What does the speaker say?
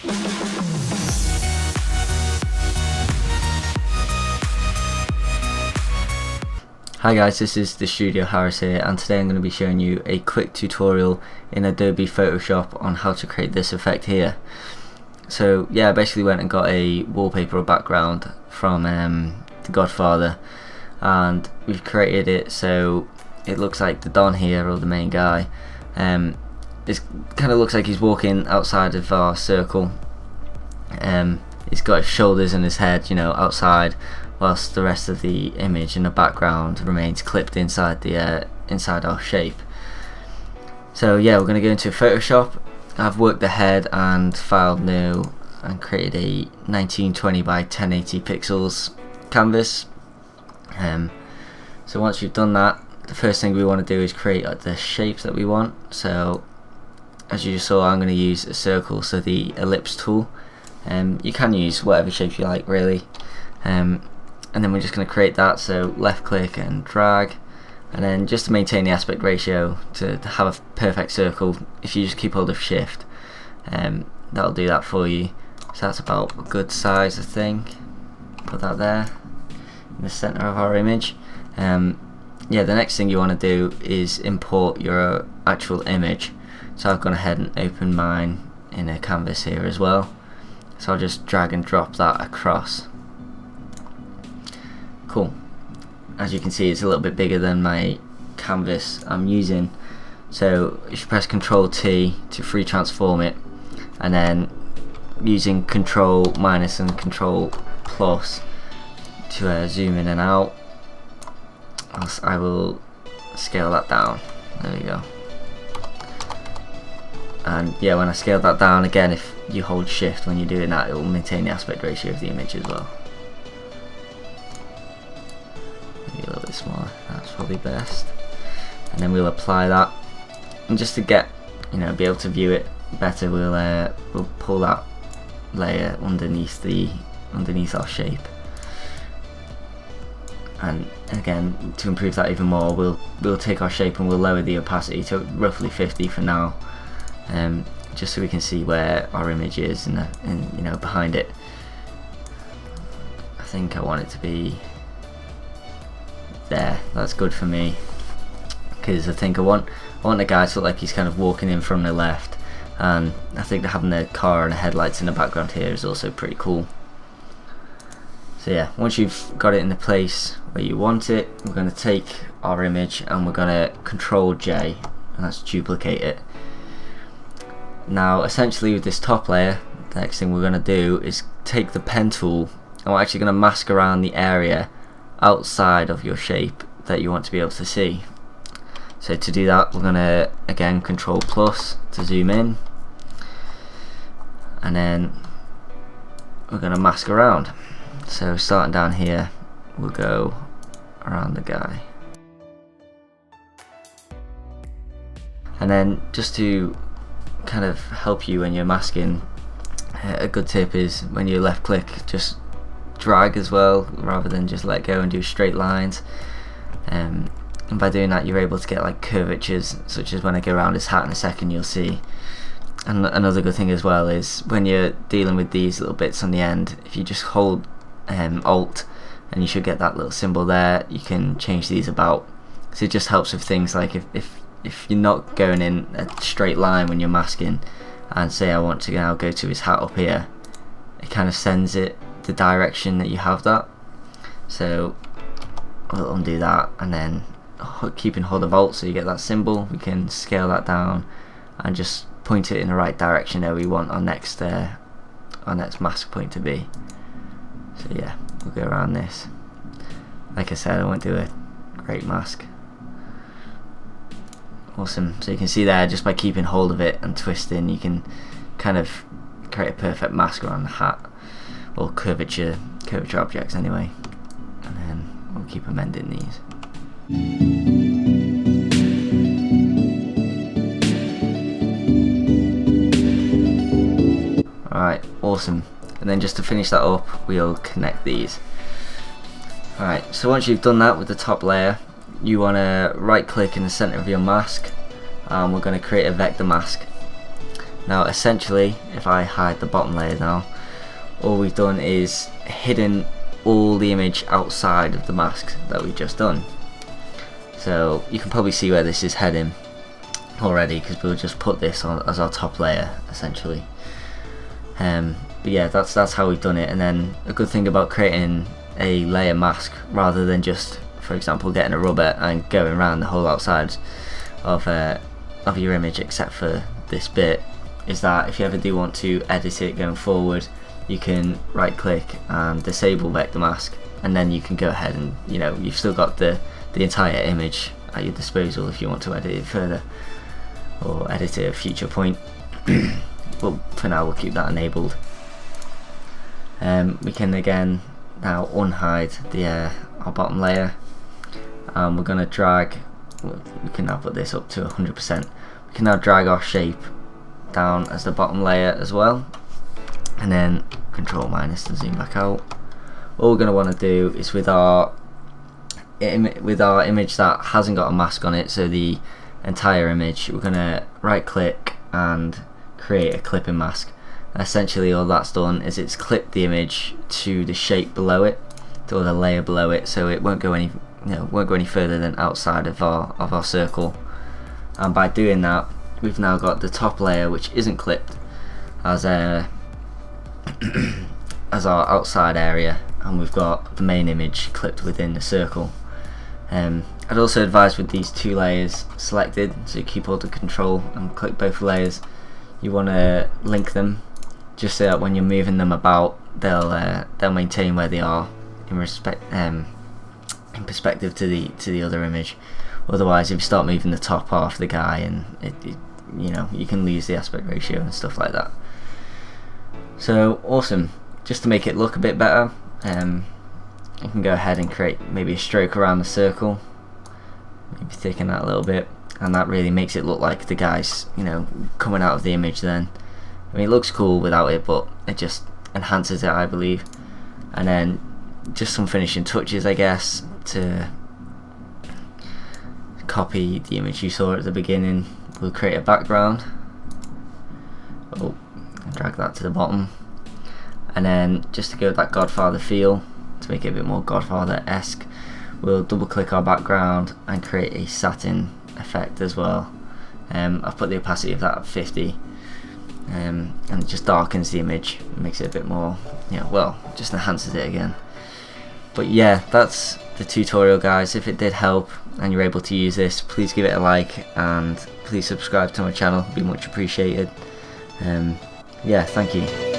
Hi guys, this is the Studio Harris here, and today I'm going to be showing you a quick tutorial in Adobe Photoshop on how to create this effect here. So yeah, I basically went and got a wallpaper or background from The Godfather, and we've created it so it looks like the Don here, or the main guy. It kind of looks like he's walking outside of our circle. He's got his shoulders and his head, you know, outside, whilst the rest of the image in the background remains clipped inside the inside our shape. So yeah, we're going to go into Photoshop. I've worked the head and filed new and created a 1920 by 1080 pixels canvas. So once you've done that, the first thing we want to do is create the shapes that we want. So as you just saw, I'm going to use a circle, so the ellipse tool. You can use whatever shape you like, really. And then we're just going to create that, so left click and drag, and then just to maintain the aspect ratio to have a perfect circle, if you just keep hold of shift, that'll do that for you. So that's about a good size, I think. Put that there in the center of our image. Yeah, the next thing you want to do is import your actual image. So I've gone ahead and opened mine in a canvas here as well, so I'll just drag and drop that across. Cool. As you can see, it's a little bit bigger than my canvas I'm using, so if you press Ctrl T to free transform it, and then using Ctrl minus and Ctrl plus to zoom in and out, I will scale that down. There we go. And yeah, when I scale that down again, if you hold shift when you're doing that, it will maintain the aspect ratio of the image as well. Maybe a little bit smaller, that's probably best. And then we'll apply that, and just to get, you know, be able to view it better, we'll pull that layer underneath our shape. And again, to improve that even more, we'll take our shape and we'll lower the opacity to roughly 50 for now, just so we can see where our image is and you know, behind it. I think I want it to be there. That's good for me, because I think I want the guy to look like he's kind of walking in from the left, and I think that having the car and the headlights in the background here is also pretty cool. So yeah, once you've got it in the place where you want it, we're going to take our image and we're going to Ctrl J, and that's duplicate it. Now essentially with this top layer, the next thing we're going to do is take the pen tool, and we're actually going to mask around the area outside of your shape that you want to be able to see. So to do that, we're going to again Ctrl plus to zoom in, and then we're going to mask around. So starting down here, we'll go around the guy, and then just to kind of help you when you're masking, a good tip is when you left click, just drag as well rather than just let go and do straight lines, and by doing that you're able to get like curvatures, such as when I go around his hat in a second you'll see. And another good thing as well is when you're dealing with these little bits on the end, if you just hold Alt, and you should get that little symbol there, you can change these about. So it just helps with things like if you're not going in a straight line when you're masking, and say I want to now go to his hat up here, it kind of sends it the direction that you have that. So we'll undo that, and then keeping hold of Alt so you get that symbol, we can scale that down and just point it in the right direction that we want our next mask point to be. So yeah, we'll go around this. Like I said, I won't do a great mask. Awesome. So you can see there, just by keeping hold of it and twisting, you can kind of create a perfect mask around the hat, or curvature objects anyway. And then we'll keep amending these. Alright, awesome. And then just to finish that up, we'll connect these. Alright, so once you've done that with the top layer, you want to right click in the center of your mask, and we're going to create a vector mask. Now essentially, if I hide the bottom layer now, all we've done is hidden all the image outside of the mask that we've just done. So you can probably see where this is heading already, because we'll just put this on as our top layer essentially. But yeah, that's how we've done it. And then a good thing about creating a layer mask rather than just, for example, getting a rubber and going around the whole outside of your image except for this bit, is that if you ever do want to edit it going forward, you can right click and disable vector mask, and then you can go ahead and, you know, you've still got the entire image at your disposal if you want to edit it further or edit it at a future point. But for now we'll keep that enabled. We can again now unhide our bottom layer, and we're going to drag, we can now put this up to 100%. We can now drag our shape down as the bottom layer as well, and then Control minus to zoom back out. All we're going to want to do is with our image that hasn't got a mask on it, so the entire image, we're going to right click and create a clipping mask. Essentially all that's done is it's clipped the image to the shape below it, or the layer below it, so it won't go any further than outside of our circle. And by doing that, we've now got the top layer, which isn't clipped, as our outside area, and we've got the main image clipped within the circle. I'd also advise with these two layers selected, so you keep hold of Control and click both layers, you want to link them just so that when you're moving them about, they'll maintain where they are in perspective to the other image. Otherwise, if you start moving the top half of the guy, and you know, you can lose the aspect ratio and stuff like that. So awesome. Just to make it look a bit better, you can go ahead and create maybe a stroke around the circle, maybe thicken that a little bit, and that really makes it look like the guy's, you know, coming out of the image then. I mean, it looks cool without it, but it just enhances it, I believe. And then just some finishing touches, I guess, to copy the image you saw at the beginning. We'll create a background. Oh, drag that to the bottom. And then just to go with that Godfather feel, to make it a bit more Godfather-esque, we'll double click our background and create a satin effect as well. I've put the opacity of that at 50, and it just darkens the image, makes it a bit more, you know, well, just enhances it again. But yeah, that's the tutorial, guys. If it did help and you're able to use this, please give it a like and please subscribe to my channel, it'd be much appreciated. Yeah, thank you.